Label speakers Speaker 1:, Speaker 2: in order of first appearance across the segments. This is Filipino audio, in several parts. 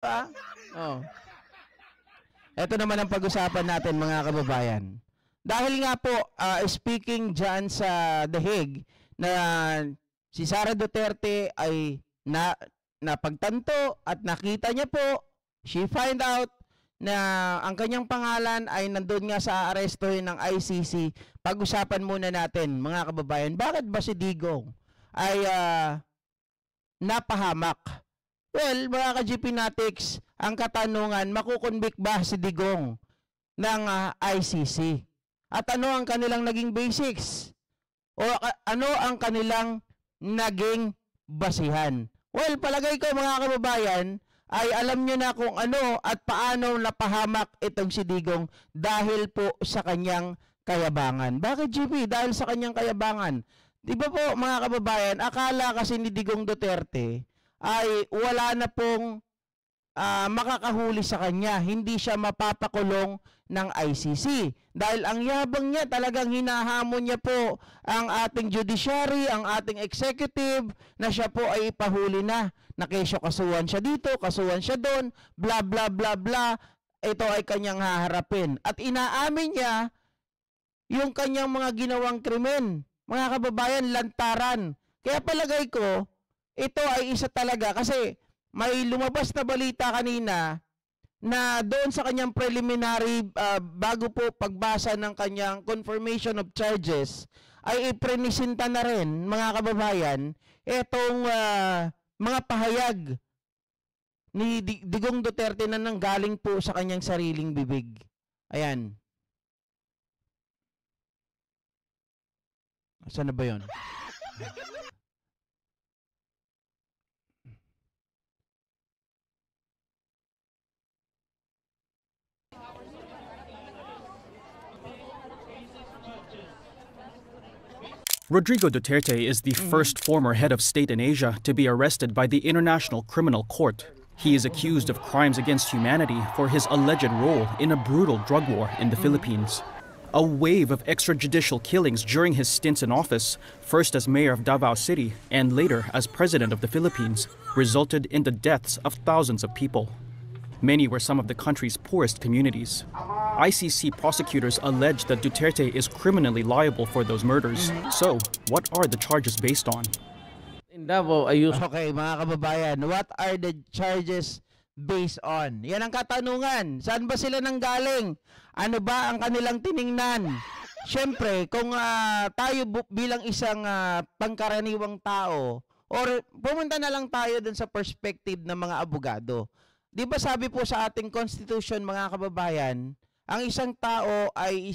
Speaker 1: Ah, oh. Ito naman ang pag-usapan natin mga kababayan. Dahil nga po, speaking dyan sa The Hague, na si Sara Duterte ay napagtanto at nakita niya po, she find out na ang kanyang pangalan ay nandun nga sa arestuhin ng ICC. Pag-usapan muna natin mga kababayan, bakit ba si Digong ay napahamak? Well, mga ka-GP Natics, ang katanungan, makukonvict ba si Digong ng ICC? At ano ang kanilang naging basics? O ano ang kanilang naging basihan? Well, palagay ko mga kababayan, ay alam nyo na kung ano at paano napahamak itong si Digong dahil po sa kanyang kayabangan. Bakit GP? Dahil sa kanyang kayabangan. Di ba po mga kababayan, akala kasi ni Digong Duterte ay wala na pong makakahuli sa kanya. Hindi siya mapapakulong ng ICC. Dahil ang yabang niya, talagang hinahamon niya po ang ating judiciary, ang ating executive, na siya po ay ipahuli na. Nakesyo kasuhan siya dito, kasuhan siya doon, bla bla bla bla. Ito ay kanyang haharapin. At inaamin niya yung kanyang mga ginawang krimen. Mga kababayan, lantaran. Kaya palagay ko, ito ay isa talaga kasi may lumabas na balita kanina na doon sa kanyang preliminary bago po pagbasa ng kanyang confirmation of charges ay iprenisinta na rin mga kababayan itong mga pahayag ni Digong Duterte na nanggaling po sa kanyang sariling bibig. Ayan. Saan na ba yun?
Speaker 2: Rodrigo Duterte is the first former head of state in Asia to be arrested by the International Criminal Court. He is accused of crimes against humanity for his alleged role in a brutal drug war in the Philippines. A wave of extrajudicial killings during his stints in office, first as mayor of Davao City and later as president of the Philippines, resulted in the deaths of thousands of people. Many were some of the country's poorest communities. ICC prosecutors allege that Duterte is criminally liable for those murders. So, what are the charges based on?
Speaker 1: In Davao, okay, mga kababayan, what are the charges based on? Yan ang katanungan. Saan ba sila nanggaling? Ano ba ang kanilang tiningnan? Siyempre, kung tayo bilang isang pangkaraniwang tao, or pumunta na lang tayo dun sa perspective ng mga abogado. Di ba sabi po sa ating constitution mga kababayan, ang isang tao ay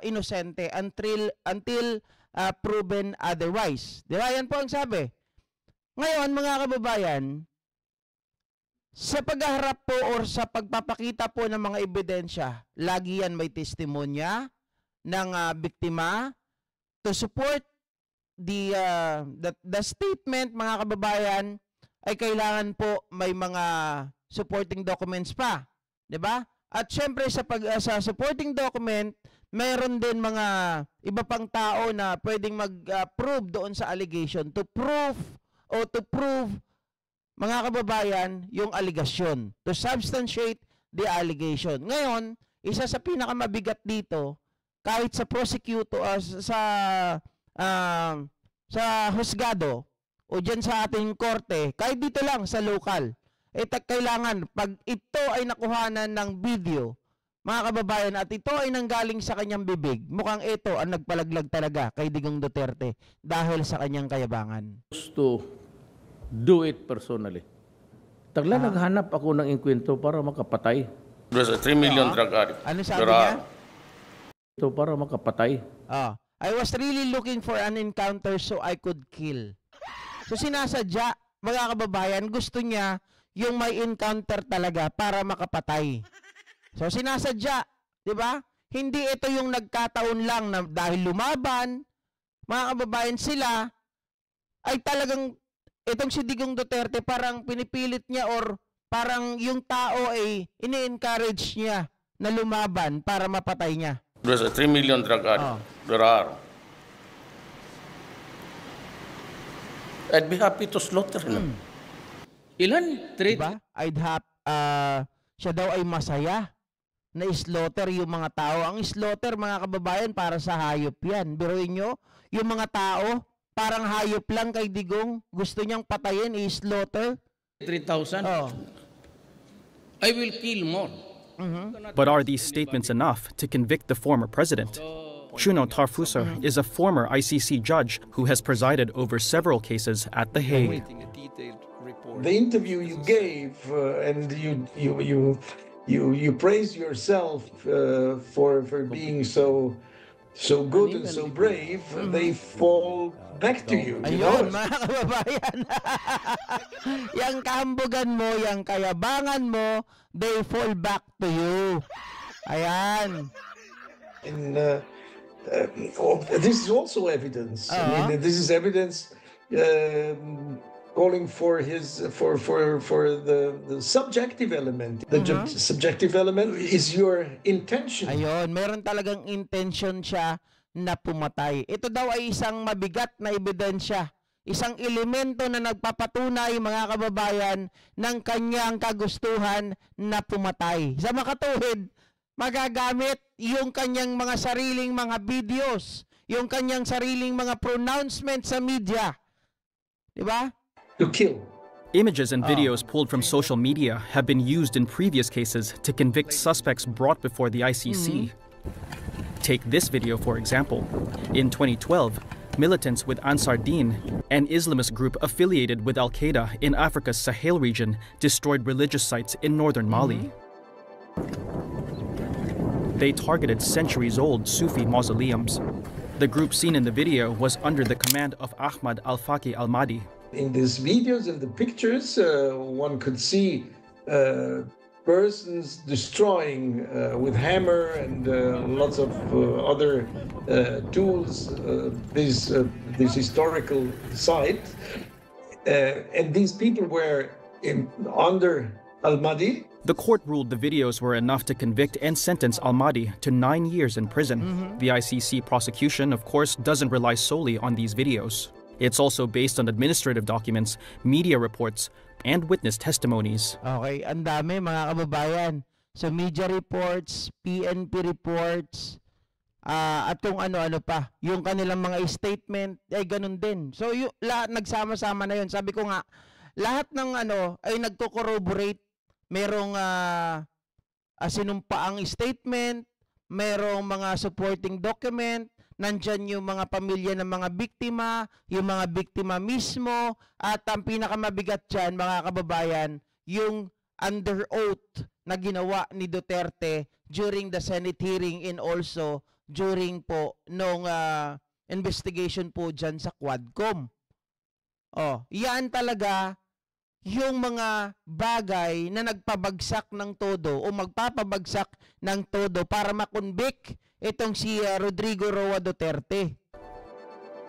Speaker 1: inosente until proven otherwise. Di ba? Yan po ang sabi. Ngayon mga kababayan, sa paghaharap po or sa pagpapakita po ng mga ebidensya, lagi yan may testimonya ng biktima to support the statement mga kababayan ay kailangan po may mga supporting documents pa, 'di ba? At syempre sa supporting document, mayroon din mga iba pang tao na pwedeng mag-prove doon sa allegation to prove mga kababayan yung allegation, to substantiate the allegation. Ngayon, isa sa pinakamabigat dito, kahit sa prosecutor sa husgado o diyan sa ating korte, kahit dito lang sa local, kailangan pag ito ay nakuhanan ng video, mga kababayan, at ito ay nanggaling sa kanyang bibig, mukhang ito ang nagpalaglag talaga kay Digong Duterte dahil sa kanyang kayabangan.
Speaker 3: To do it personally. Tagla naghanap ako ng inkwento para makapatay.
Speaker 4: There's a 3 million drug addict.
Speaker 1: Ano sabi niya?
Speaker 3: Ito para makapatay.
Speaker 1: I was really looking for an encounter so I could kill. So sinasadya, mga kababayan, gusto niya yung may encounter talaga para makapatay. So sinasadya, 'di ba? Hindi ito yung nagkataon lang na dahil lumaban, mga kababayan, sila ay talagang itong si Digong Duterte parang pinipilit niya or parang yung tao ay ini-encourage niya na lumaban para mapatay niya.
Speaker 4: There's a 3 million drug addict. There are. I'd be happy to slaughter him.
Speaker 3: Ilan?
Speaker 1: Diba? I'd siya daw ay masaya na slaughter yung mga tao. Ang slaughter, mga kababayan, para sa hayop yan. Biruin nyo, yung mga tao, parang hayop lang kay Digong. Gusto niyang patayin, i-slaughter.
Speaker 3: 3,000?
Speaker 1: Oh.
Speaker 3: I will kill more.
Speaker 2: But are these statements enough to convict the former president? Shuno Tarfusar is a former ICC judge who has presided over several cases at The Hague.
Speaker 5: The interview you gave and you praise yourself for being so good and so brave, they fall back to you.
Speaker 1: Ayun, mga kababayan. Yang kahambugan mo, yang kayabangan mo, they fall back to you. Ayan.
Speaker 5: And this is also evidence. I mean, this is evidence calling for the subjective element. The subjective element is your intention.
Speaker 1: Ayun, meron talagang intention siya na pumatay. Ito daw ay isang mabigat na ebidensya. Isang elemento na nagpapatunay, mga kababayan, ng kanyang kagustuhan na pumatay. Sa makatuwid, magagamit yung kanyang mga sariling mga videos, yung kanyang sariling mga pronouncement sa media. Diba?
Speaker 5: To kill.
Speaker 2: Images and videos pulled from social media have been used in previous cases to convict suspects brought before the ICC. Take this video, for example. In 2012, militants with Ansar Dine, an Islamist group affiliated with Al-Qaeda in Africa's Sahel region, destroyed religious sites in northern Mali. They targeted centuries-old Sufi mausoleums. The group seen in the video was under the command of Ahmad Al-Faqi Al-Mahdi.
Speaker 5: In these videos and the pictures, one could see persons destroying with hammer and lots of other tools this historical site. And these people were under Al-Mahdi.
Speaker 2: The court ruled the videos were enough to convict and sentence Al-Mahdi to 9 years in prison. The ICC prosecution, of course, doesn't rely solely on these videos. It's also based on administrative documents, media reports, and witness testimonies.
Speaker 1: Okay, ang dami, mga kababayan. So media reports, PNP reports, at kung ano-ano pa. Yung kanilang mga statement, ay ganun din. So lahat nagsama-sama na yun. Sabi ko nga, lahat ng ay nagko-corroborate. Merong sinumpaang statement, merong mga supporting document, nandyan yung mga pamilya ng mga biktima, yung mga biktima mismo, at ang pinakamabigat dyan, mga kababayan, yung under oath na ginawa ni Duterte during the Senate hearing and also during po nung investigation po dyan sa Quadcom. Yan talaga yung mga bagay na nagpabagsak ng todo o magpapabagsak ng todo para makonvict itong si Rodrigo Roa Duterte.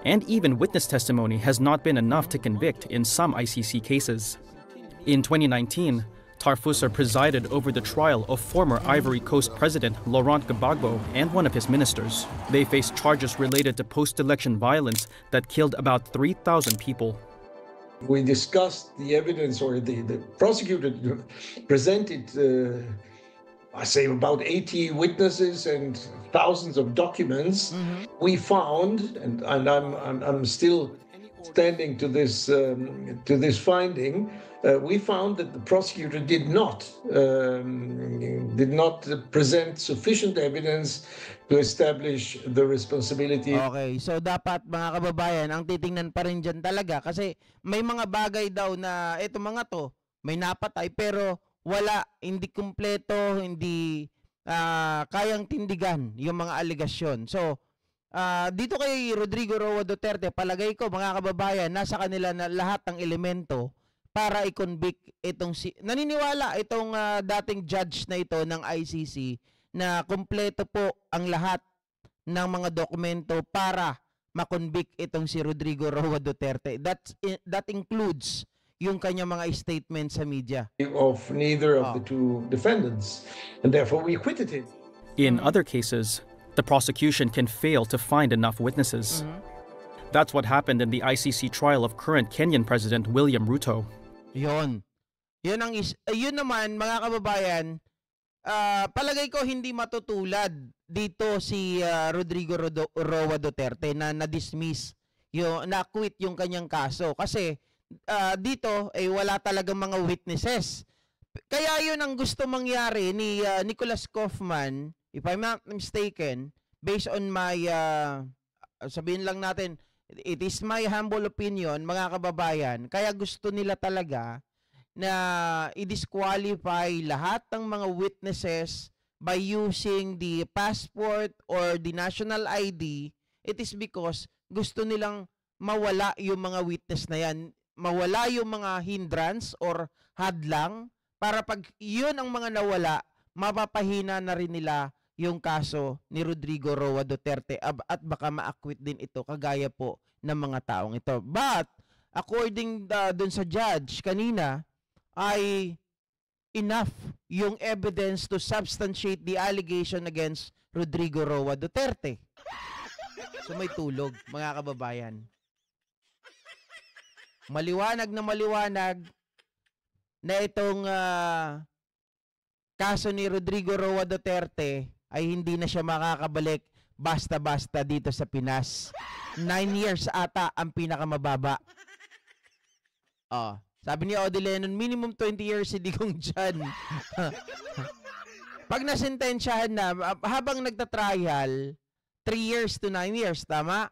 Speaker 2: And even witness testimony has not been enough to convict in some ICC cases. In 2019, Tarfusar presided over the trial of former Ivory Coast President Laurent Gbagbo and one of his ministers. They faced charges related to post-election violence that killed about 3,000 people.
Speaker 5: We discussed the evidence, or the prosecutor presented I say about 80 witnesses and thousands of documents. We found, and I'm still standing to this finding. We found that the prosecutor did not present sufficient evidence to establish the responsibility.
Speaker 1: Okay, so dapat, mga kababayan, ang titingnan pa rin dyan talaga kasi may mga bagay daw na ito mga to may napatay pero wala, hindi kumpleto, hindi kayang tindigan yung mga aligasyon. So, dito kay Rodrigo Roa Duterte, palagay ko, mga kababayan, nasa kanila na lahat ng elemento para i-convict itong naniniwala itong dating judge na ito ng ICC na kumpleto po ang lahat ng mga dokumento para makonvict itong si Rodrigo Roa Duterte. That includes yung kanya mga statement sa media.
Speaker 5: Of neither of the two defendants, and therefore we acquitted him.
Speaker 2: In other cases, the prosecution can fail to find enough witnesses. That's what happened in the ICC trial of current Kenyan President William Ruto.
Speaker 1: Yon. Yun naman, mga kababayan, palagay ko hindi matutulad dito si Rodrigo Roa Duterte na na-dismiss, na-quit yung kanyang kaso. Kasi dito wala talagang mga witnesses. Kaya yun ang gusto mangyari ni Nicholas Kaufman, if I'm not mistaken, based on my, sabihin lang natin, it is my humble opinion, mga kababayan, kaya gusto nila talaga na i-disqualify lahat ng mga witnesses by using the passport or the national ID. It is because gusto nilang mawala yung mga witness na yan, mawala yung mga hindrance or hadlang, para pag yun ang mga nawala, mapapahina na rin nila yung kaso ni Rodrigo Roa Duterte at baka ma-acquit din ito kagaya po ng mga taong ito. But according dun sa judge kanina, ay enough yung evidence to substantiate the allegation against Rodrigo Roa Duterte. So may tulog, mga kababayan. Maliwanag na itong kaso ni Rodrigo Roa Duterte ay hindi na siya makakabalik basta-basta dito sa Pinas. 9 years ata ang pinakamababa. Sabi ni Odi Lennon, minimum 20 years si Digong dyan. Pag nasentensyahan na, habang nagtatrial, 3 years to 9 years, tama?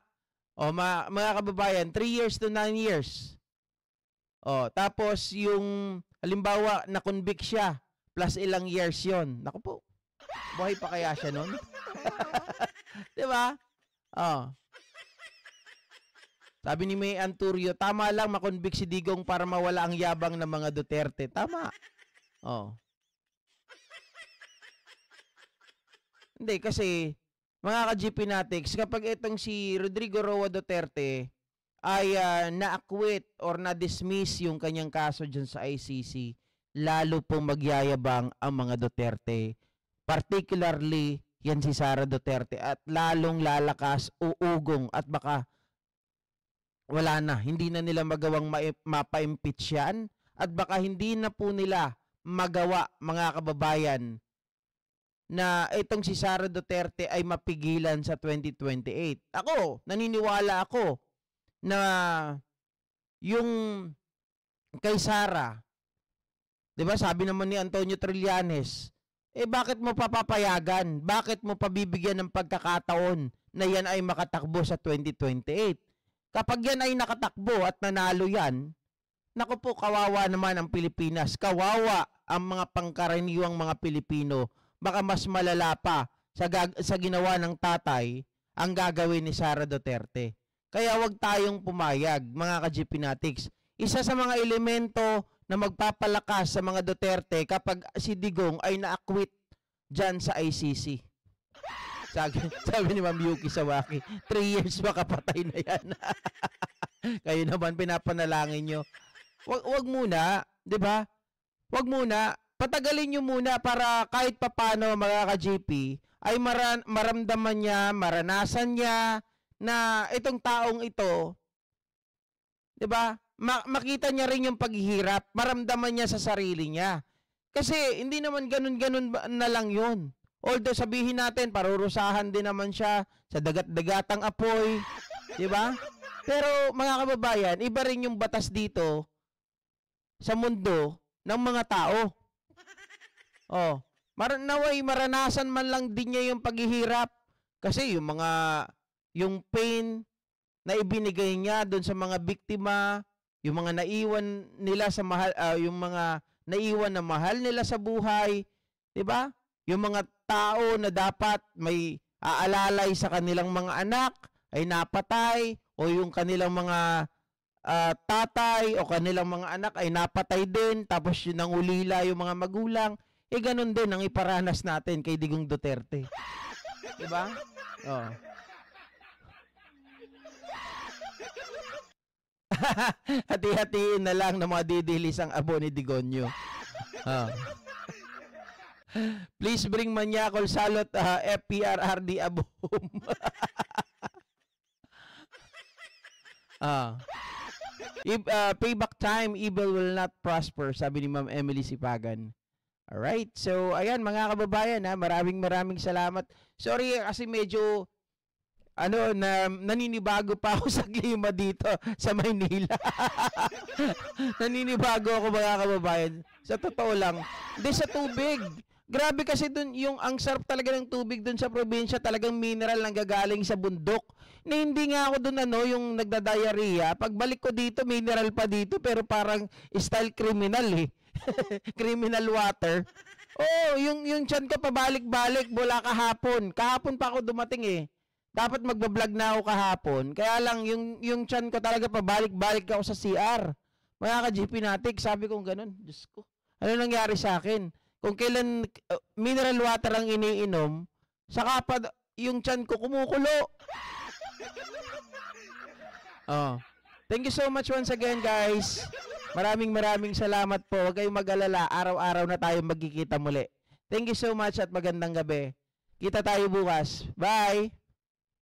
Speaker 1: Mga kababayan, 3 years to 9 years. Tapos yung, halimbawa, na-convict siya, plus ilang years yon. Naku po, buhay pa kaya siya nun? Diba? Sabi ni May Anturio, tama lang makonvict si Digong para mawala ang yabang ng mga Duterte. Tama. Hindi, kasi mga ka-GP Natics, kapag itong si Rodrigo Roa Duterte ay na-acquit or na-dismiss yung kanyang kaso dyan sa ICC, lalo pong magyayabang ang mga Duterte. Particularly, yan si Sara Duterte, at lalong lalakas, uugong, at baka wala na, hindi na nila magawang mapa-impeach yan, at baka hindi na po nila magawa, mga kababayan, na itong si Sara Duterte ay mapigilan sa 2028. Naniniwala ako na yung kay Sara, 'di ba, sabi naman ni Antonio Trillanes, bakit mo papapayagan? Bakit mo pabibigyan ng pagkakataon na yan ay makatakbo sa 2028? Kapag yan ay nakatakbo at nanalo yan, naku po, kawawa naman ang Pilipinas. Kawawa ang mga pangkaraniwang mga Pilipino. Baka mas malala pa sa ginawa ng tatay ang gagawin ni Sara Duterte. Kaya wag tayong pumayag, mga ka-GP Natics. Isa sa mga elemento na magpapalakas sa mga Duterte kapag si Digong ay na-acquit dyan sa ICC. Sabi ni Ma'am Yuki Sawaki, 3 years makapatay na yan. Kayo naman pinapanalangin nyo. Wag muna, 'di ba? Wag muna, patagalin nyo muna para kahit papano, mga ka-GP, ay maramdaman niya, maranasan niya na itong taong ito, 'di ba? Makita niya rin yung paghihirap, maramdaman niya sa sarili niya. Kasi hindi naman ganun-ganun na lang 'yon. Although sabihin natin, parurusahan din naman siya sa dagat-dagatang apoy, di ba? Pero mga kababayan, iba rin yung batas dito sa mundo ng mga tao. Naway maranasan man lang din niya yung paghihirap. Kasi yung pain na ibinigay niya doon sa mga biktima, yung mga naiwan nila sa mahal, yung mga naiwan na mahal nila sa buhay, di ba? Yung mga tao na dapat may aalalay sa kanilang mga anak ay napatay, o yung kanilang mga tatay o kanilang mga anak ay napatay din, tapos yun ang ulila yung mga magulang. Ganun din ang iparanas natin kay Digong Duterte. Diba? Hati-hatiin na lang ng mga didilis ang abo ni Digonyo. Please bring Manyakol Salot FPRRD Abom. Payback time, evil will not prosper, sabi ni Ma'am Emily Sipagan. Alright, so ayan mga kababayan, maraming salamat. Sorry kasi medyo naninibago pa ako sa klima dito sa Maynila. Naninibago ako mga kababayan. Sa totoo lang, hindi sa tubig. Grabe kasi dun, ang sarap talaga ng tubig dun sa probinsya, talagang mineral nang gagaling sa bundok. Na hindi nga ako dun yung nagda-diarrhea. Pagbalik ko dito, mineral pa dito, pero parang style criminal eh. Criminal water. Oh, yung tiyan ko pabalik-balik mula kahapon. Kahapon pa ako dumating eh. Dapat magbablog na ako kahapon. Kaya lang, yung tiyan ko talaga pabalik-balik ako sa CR. Mga ka-GP natin, sabi kong ganun. Diyos ko, ano nangyari sa akin? Kung kailan mineral water ang iniinom, saka pa yung tiyan ko kumukulo. Oh. Thank you so much once again, guys. Maraming salamat po. Huwag kayong mag-alala. Araw-araw na tayo magkikita muli. Thank you so much at magandang gabi. Kita tayo bukas. Bye!